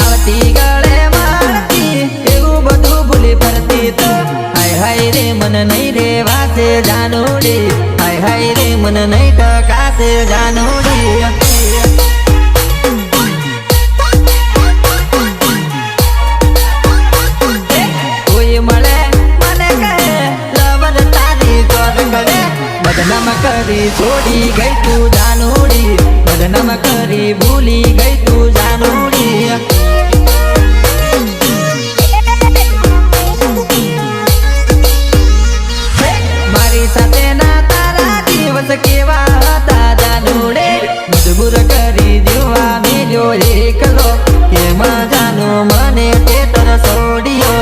આવતી ગળે મારતી એવું બધું ભૂલી ફરતી તો હાય હાય રે મન નહીં રેવાશે જાનુડી હાય હાય રે મન નહીં ટકાશે જાનુડી बदनाम करी छोड़ी गई तू जानूड़ी बदनाम करी भूली गई तू जानूड़ी मारी साथे ना तारा दिवस केवा हता जानूड़े मजबूर करी जीवा मिल्यो एकलो के मजानो मने ते तर सोडियो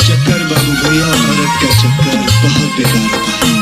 चक्कर बाबू भैया भारत का चक्कर बहुत बेकार था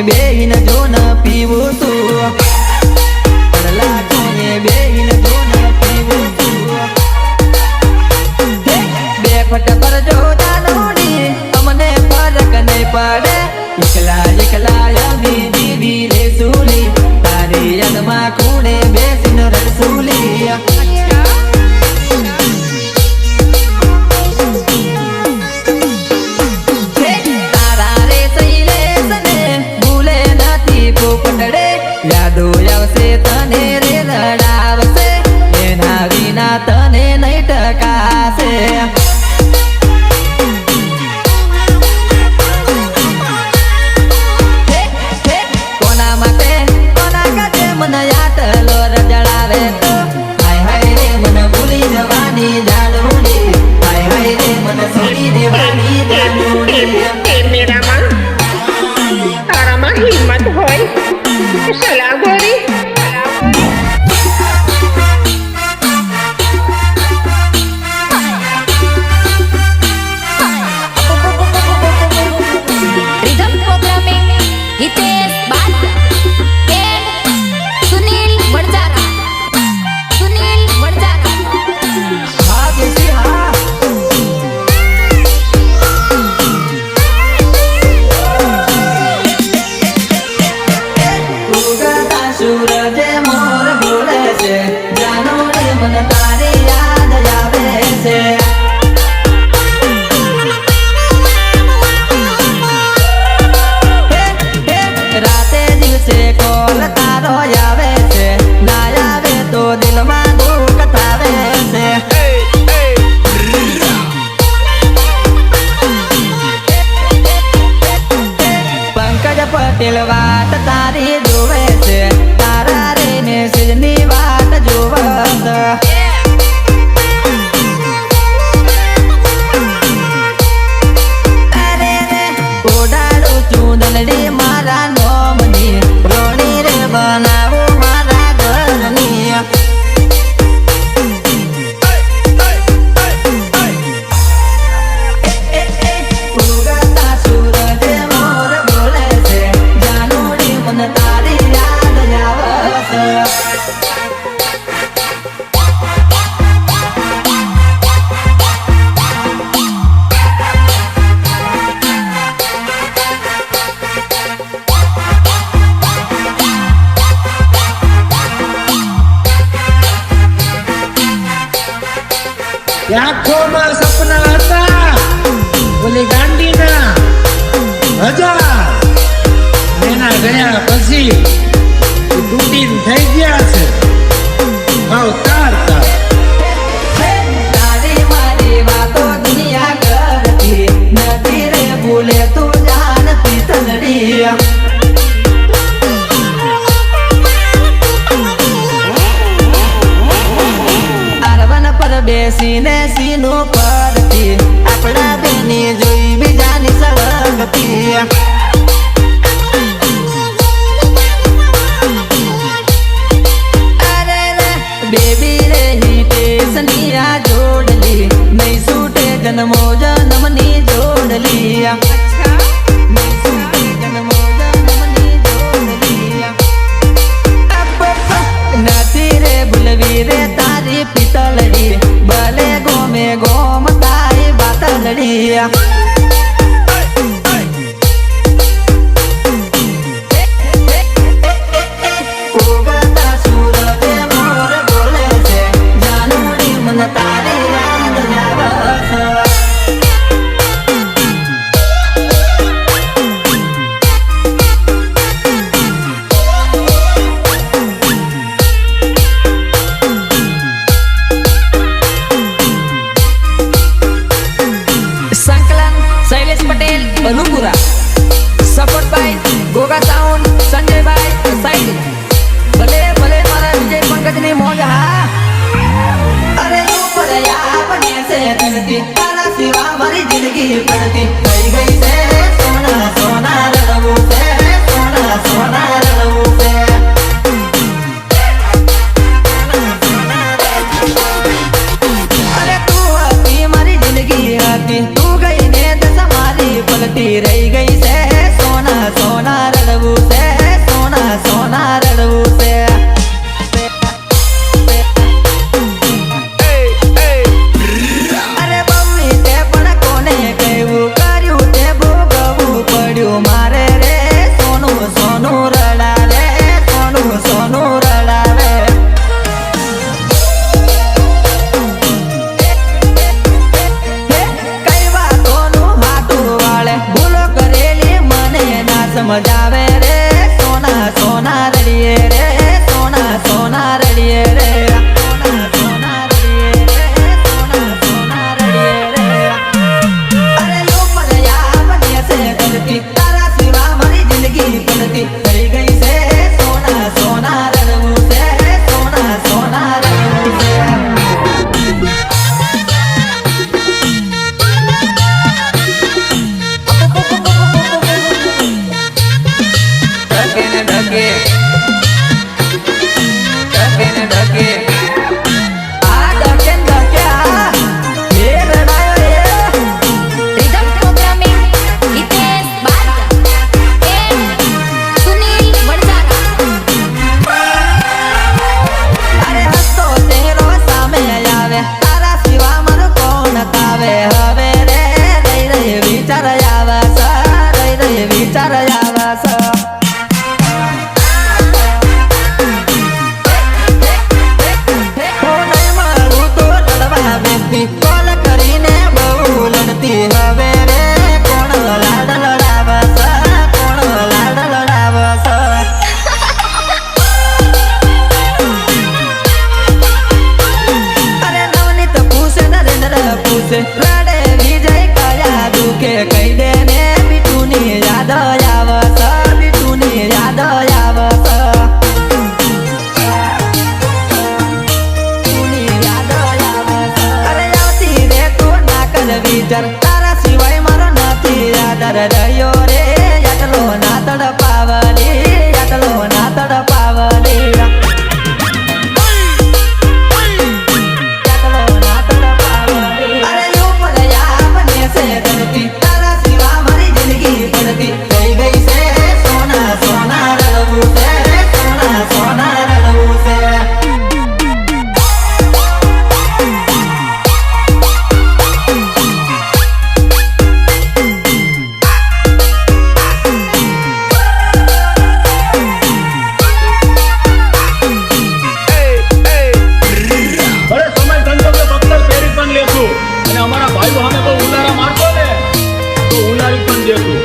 बेहिन जो न पीवू तू पड़ला छोए बेहिन जो न पीवू तू बेफट पर जो जानूड़ी हमने फर्क नहीं पड़े एकला एकला अभी दीदी रे सूली तारे यदमा खूने बेसिन रसूली यादो आवसे तने रे लड़ावसे एना विना तने नहीं टकासे कोना माटे कोना काटे मन याटलो रजड़ावे तो हाय हाय रे मन भूली जवानी जानूड़ी हाय हाय रे मन सोड़ी देवानी जानूड़ी मेरा मां तारा मां हिम्मत होय चला गोरी rhythm programming Hitesh Bala and Sunil Vadjara हाँ बेटी हाँ सूरज मोर बोले से जानो रे मन तारे याद आवे से राते दिल से कोल तारो आवे से ना आवे तो दिल में दुख थावे से पंकज पटेल वाट तारी जोवे से तारा रे ने सिजनी वाट जोवत अरे रे ओडाड़ो चूंदलड़ी मारा नोमनी रोणी रे बनावो मारा घरनी सूरज मोर बोले से जानूड़ी मन तारी याद आवत આંખોમાં સપના હતા ઓલી ગાંડીના પિતલડી રે તારી પિતલડી ભલે ગોમે ગોમ તારી બાતલડી support by Goga sound Sanjaybhai સાઈડ ભલે ભલે મારા વિજય પંકજની મોજ હા અરે ઉપર બને છે ધરતી તારા સિવા મારી જિંદગી પડતી થઈ ગઈ છે સોના સોના રડવું છે સોના સોના રડવું છે અરે તું હતી મારી જિંદગી હતી તું ગઈ ને દશા મારી પલટી રહી ગઈ છે સોના સોના રડવું છે સોના સોના રડવું છે અરે મમ્મી તે પણ કોને કહેવું કર્યું તે ભોગવવું પડ્યું મારે રે સોનું સોનું રડાવે સોનું સોનું રડાવે કઈ વાતોનું હાટું વાળે ભૂલો કરેલી મને ના સમજાવે રે સોના સોના રડીએ રે સોના સોના રડીએ રે સોના સોના રડીએ રે સોના સોના રડીએ રે અરે લો પલયા બને છે ધરતી તારા સિવા મારી જિંદગી પડતી થઈ ગઈ છે સોના સોના રડવું છે સોના સોના રડવું છે Rhythm programming Hitesh Bhatia and Sunil Vadzara. અરે હસતો ચહેરો સામે આવે તારા સિવા મારો કોણ તાવે હવે રે રહી રહી વિચાર આવે છે રહી રહી વિચાર આવે છે હું નહીં મળું તો લડવા બેસતી કોલ કરીને બહુ લડતી હવે રે કોણ લાડ લડાવે છે કોણ લાડ લડાવે છે અરે નવનીત પૂછે નરેન્દ્ર પૂછે રડે વિજય કયા દુખે કહી દે ને બીટુની યાદ આવે છે બીટુની યાદ આવે છે બીટુની યાદ આવે છે અરે આવતી રે તું ના કર વિચાર તારા સિવાય મારો નથી આદર રહ્યો રે આટલો ના તડપાવલી આટલો ના તડપાવલી અરે યો પલયા બને છે ધરતી તારા સિવા મારી જિંદગી પડતી થઈ ગઈ છે સોના સોના રડવું છે સોના સોના રડવું છે બડે સમય સંજોગે પથ્થર ફેરી પણ લેશું અને અમારા ભાઈઓ સામે કોઈ ઉલારા મારતો ને તો ઉલારી પણ દેશું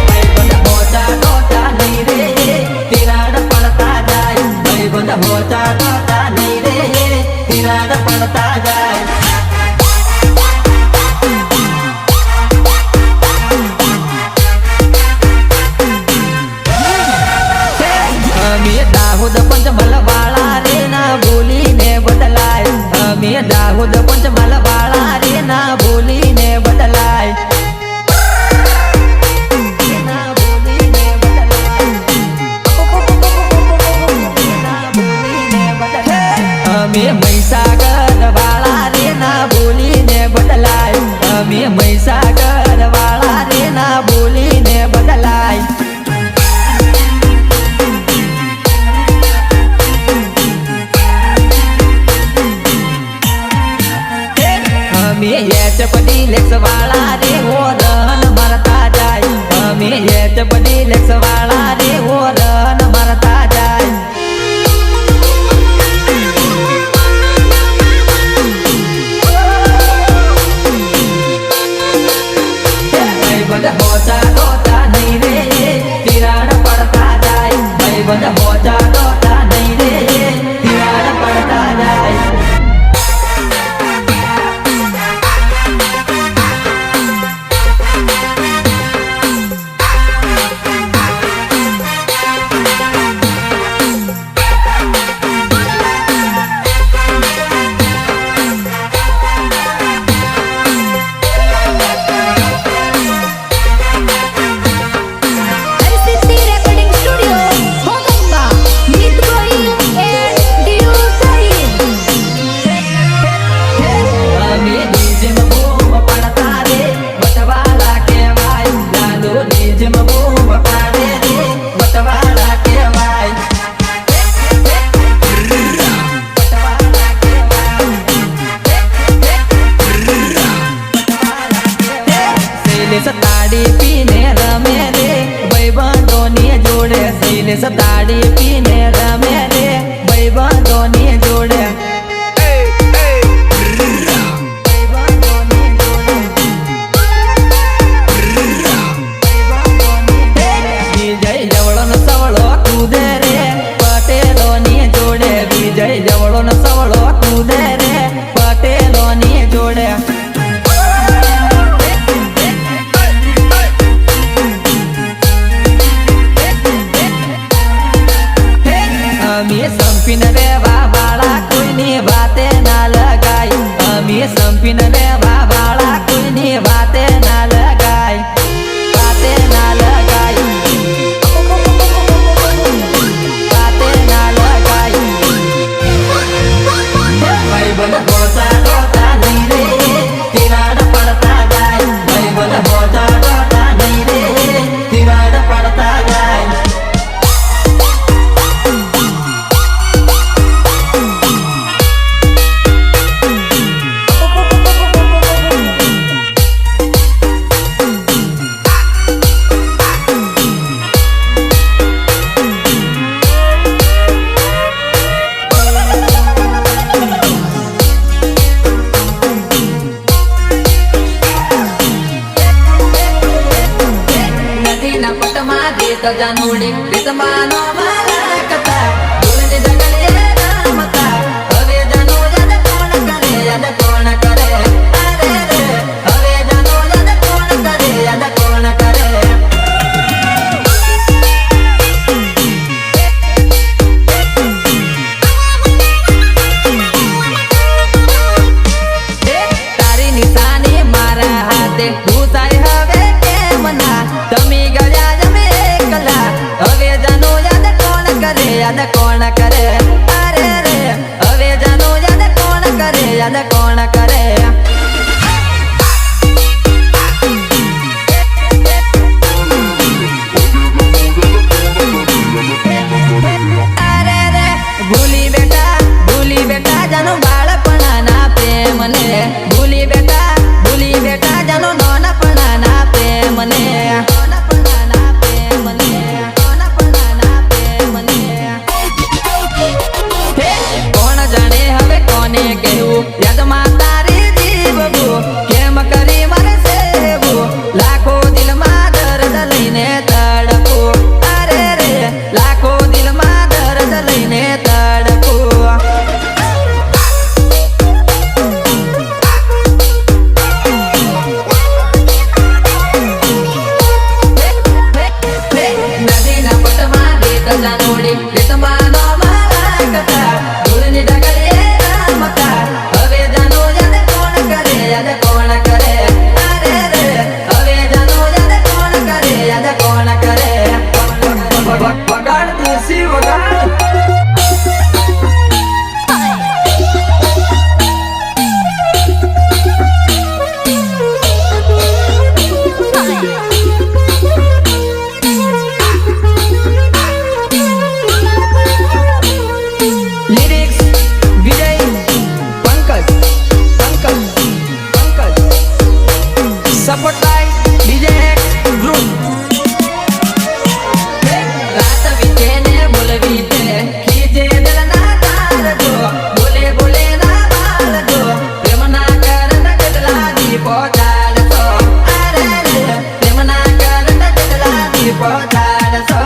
ભાઈબંધ હોતા હોતા નહીં રે તિરાડ પડતા જાય ભાઈબંધ હોતા હોતા નહીં રે તિરાડ પડતા જાય અમે દાહોદ પંચમલ વાળા રે ના બોલીને બદલાય અમે દાહોદ પંચમલ વાળા રે ના બોલીને બદલાય ના બોલીને બદલાય ના બોલીને બદલાય અમે મહીસાગર વાળા રે ના બોલીને બદલાય અમે મહીસાગર વાળા રે ના બોલીને બદલાય અમે એચપડી લેક્સ વાળા રે ઓરન મારતા જાય અમે એચપડી લેક્સ વાળા રે ઓરન મારતા જાય બધા હોતા હોતા નહીં રે તિરાડ પડતા જાય ભાઈ બધા હોતા હોતા નહીં રે તિરાડ પડતા જાય હરસિદ્ધિ રેકોર્ડિંગ સ્ટુડિયો ભોગંબા ગીત ગોહિલ એન્ડ ડીયુ સહીન અમે ડીજેમાં બૂમ પાડતા રે વટવાળા કહેવાય લાલો ડીજેમાં બૂમ પાડે રે વટવાળા કહેવાય શૈલેષ તાળી પીને રમે રે ભાઈબંધોની જોડે શૈલેષ તાળી પીને રમે રે ભાઈબંધોની જોડે વિજય જવળો નો સવળો કૂદે રે પટેલો ની જોડે વિજય જવળો નો સવળો કૂદે રે પટેલો ની જોડે અમે સંપીને રેવા વાળા કોઈની વાતે ના લગાય અમે સંપીને રેવા વાળા કોઈની વાતે ના લગાય વાતે ના લગાય વાતે ના લગાય ભાઈબંધ હોતા હોતા નહીં રે તિરાડ પડતા જાય ભાઈબંધ હોતા હોતા નહીં રે તિરાડ પડતા જાય નદીના પટમાં દેત જાનુડી રીતમાનો મારા કથા ભૂલને જગલે રમતા હવે જાનો યાદ કોણ કરે યાદ કોણ કરે અરે રે હવે જાનો યાદ કોણ કરે યાદ કોણ કરે તારી નિશાની મારા હાથે ભૂતાય હવે કેમ ના તમે ગયા અમે એકલા હવે જાનો યાદ સપોર્ટ બાય ડીજે ગ્રુપ રાત વીતે ને બોલવી તે ખીજે દલના તાર જો બોલે બોલે ના માર જો પ્રેમના કરંદ કેટલા દીપો ચાલતો અરે રે પ્રેમના કરંદ કેટલા દીપો ચાલતો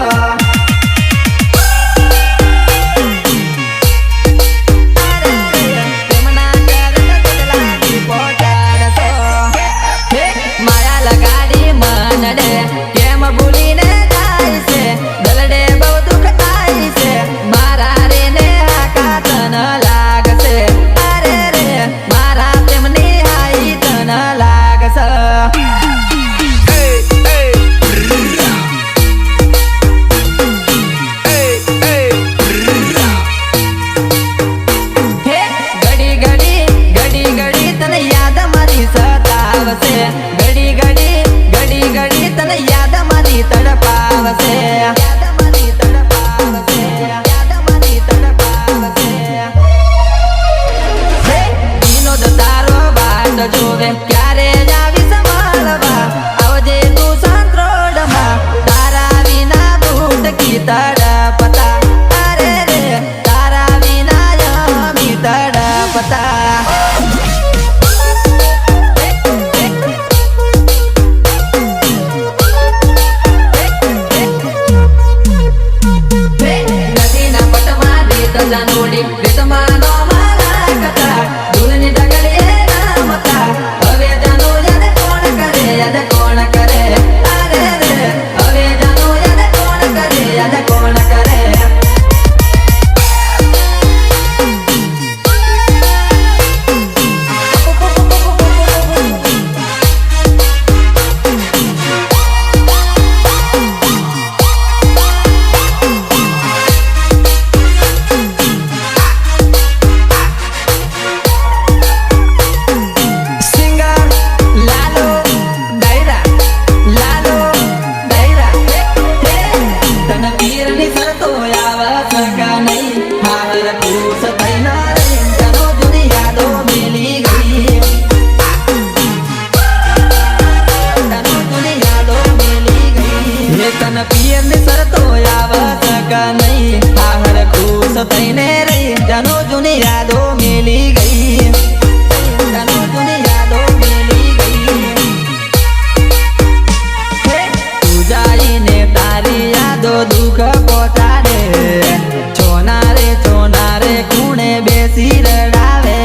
કેમ ભૂલીને જાય છે દલડે બહુ દુઃખ થાય છે મારા રે ને આકા તન લાગશે અરે રે મારા પ્રેમની હાઈ તન લાગશે ઘડી ઘડી તને યાદ મારી સતાવશે ઘડી ઘડી તને યાદ મારી તડપાવશે યાદ મારી તડપાવશે યાદ મારી તડપાવશે વિનોદ તારો વાટ જોવે ક્યારે આવી સંભાળવા આવજે તું સંત્રોડમાં તારા વિના ભૂટકી તડપતા અરે રે તારા વિના યમી તડપતા જાનોડી રીતમાં નો મારા કથા ધૂળની ઢગલીએ રમતા હવે જાનો યાદ કોણ કરે યાદ કોણ કરે અરે રે હવે જાનો યાદ કોણ કરે યાદ કોણ કરે તન પિયર ની શરતો આવત નહીં આહર ખુશ થઈને રહી જાનો જૂની યાદો મેલી ગઈ જાનો જૂની યાદો મેલી ગઈ તું જાઈને તારી યાદો દુઃખ પહોંચાડે ચોના રે ખૂણે બેસી રડાવે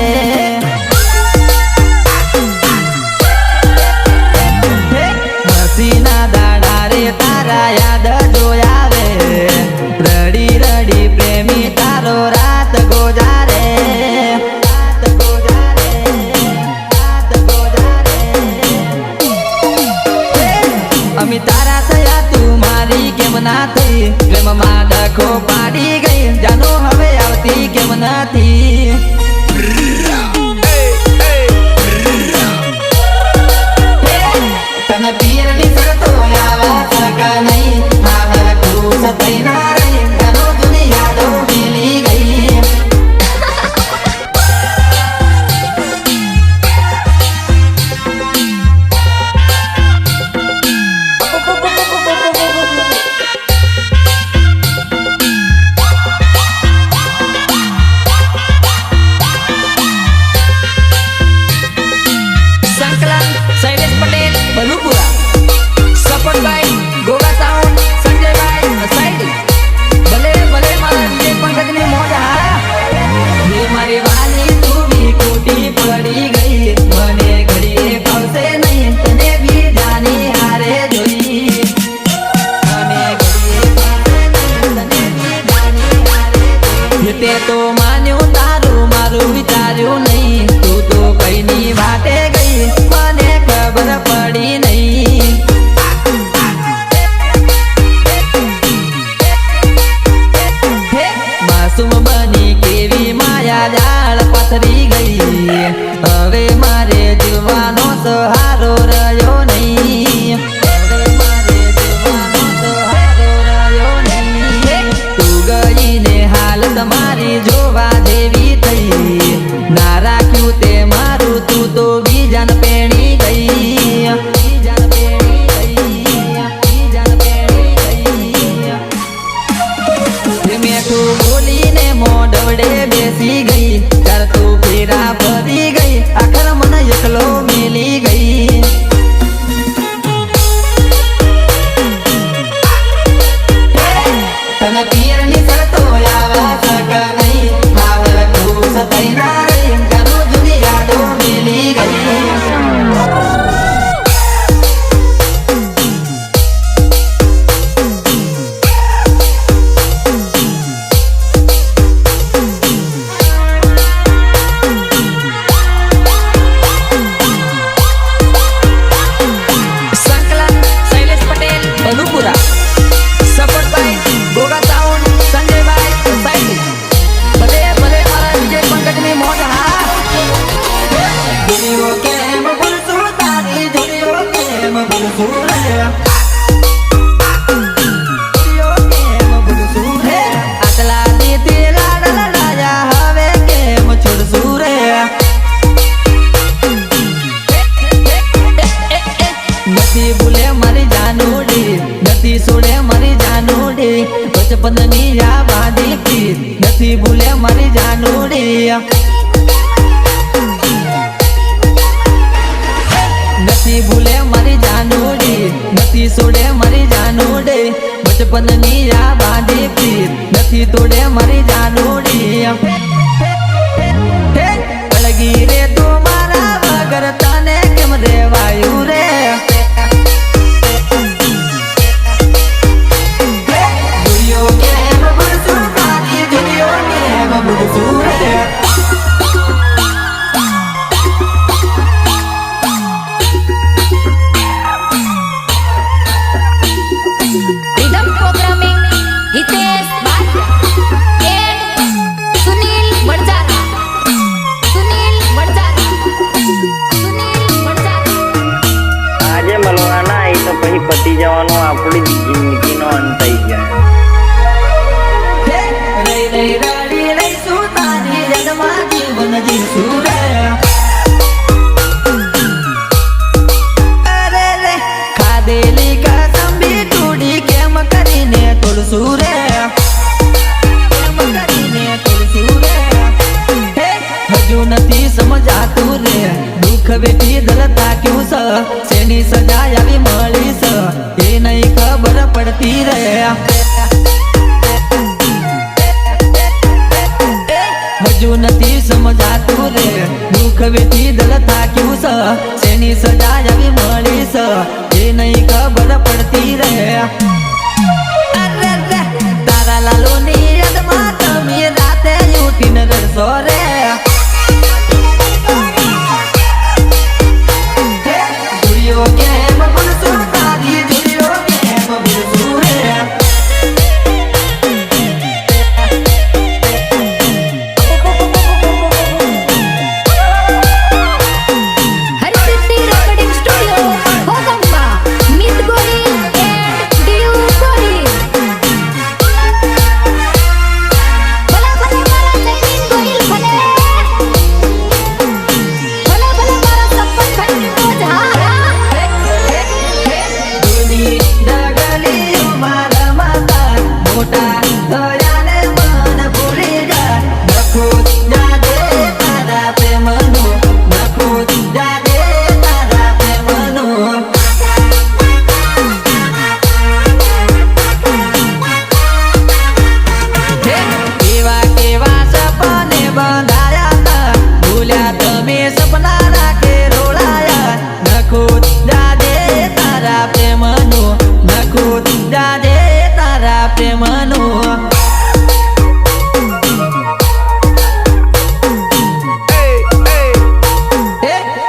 હસીના દાડા રે તારા યાદ જોયાવે રડી રડી પ્રેમી તારો રાત ગોજારે રાત ગોજારે રાત ગોજારે અમી તારા થયા તું મારી કેમ ના થઈ પ્રેમમાં ડખો પાડી ગઈ જાનો હવે આવતી કેમ નથી તને પિયરની શરતો આવત નહીં આહર ખુશ થઈને રહી જાનો જૂની યાદો મેલી ગઈ સંકલન Shailesh Patel Balupura support by Goga sound Sanjaybhai સાઈડી ભલે ભલે મારા વિજય પંકજની મોજ હા હે મારી વાની તું બી ખોટી પડી ગઈ મને ઘડીએ ભાવશે નહીં તને બી જાની હારે જોઈ મને ઘડીએ ભાવશે નહીં તને બી જાની હારે જોઈ તે તો માન્યું તારું મારું વિચાર્યું નહીં તું તો કઈની વાટે ગઈ મને ખબર પડી નહીં માસૂમ બની કેવી માયા જાળ પાથરી ગઈ હવે મારે જીવવાનો સહારો રહ્યો નહીં હવે મારે જીવવાનો સહારો રહ્યો નહીં તું ગઈ ને હાલ તમારી જોવા જેવી થઈ ના રાખ્યું તે મારું તું તો બીજાને પેણી ગઈ જીવનની આ બાંધી પ્રીત નથી તોડે મારી જાનુડી અળગી રે તું મારા વગર તને કેમ રેવાયું રે દુનિયો કેમ ભૂલશું તારી દુનિયો કેમ ભૂલશું રે Rhythm programming Hitesh Bhatia and Sunil Badjara. Sunil Badjara. Sunil Badjara. આજે મળવાના એ તો પછી પતી જવાનું આપણી જિંદગીનો અંત થઈ જાય રહી રહી રડી રહીશું તારી યાદમાં જીવન જીવશું રે અરે રે ખાધેલી કસમ બી તૂટી કેમ કરીને તોડશું રે કેમ કરીને તોડશું રે હજુ નથી સમજાતું રે દુઃખ વેઠી દલતા ક્યું છે શેની સજા આવી મળી છે એ નહીં ખબર પડતી રે હજુ નથી સમજાતું રે દુઃખ વેઠી દલ થાક્યું છે શેની સજા આવી મળી છે એ નહીં ખબર પડતી રે અરે રે તારા લાલોની યાદમાં તમે રાતે ઉઠીને રડશો રે દુનિયો કેમ ભૂલશું તારી દુનિયો કેમ ભૂલશું રે Harisiddhi Recording Studio, Hogamba, Meet Gori and Diu Gori. Bhala bhala mara Jainin Goyil bhale. Bhala bhala mara Sappan Khandi Jhara. દુની ડગલીઓ મારા માતા મોટા થયાને મન ભૂલી જા નખું જાદે તારા પ્રેમનું નખું જાદે તારા પ્રેમનું કેવા કેવા સપને બંધાયા તા ભૂલ્યા તમે સપના રાખે રોળાયા નખું જાદે તારા પ્રેમનું નખું જાદે તારા પ્રેમનું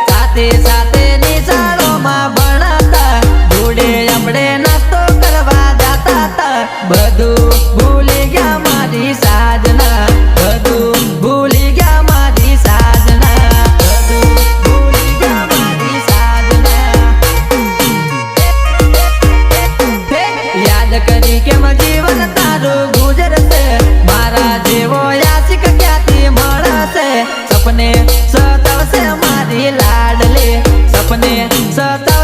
સાથે સાથે નિશાળોમાં ભણતા જોડે આપણે નાસ્તો કરવા જાતા તા બધું ભૂલી ગયા મારી સાજના બધું ભૂલી ગયા મારી સાજના બધું ભૂલી ગયા મારી સાજના યાદ કરી કેમ જીવન તારું ગુજરશે મારા જેવો આશિક ક્યાંથી મળશે સપને સતાવશે મારી લાડલી સપને સતાવ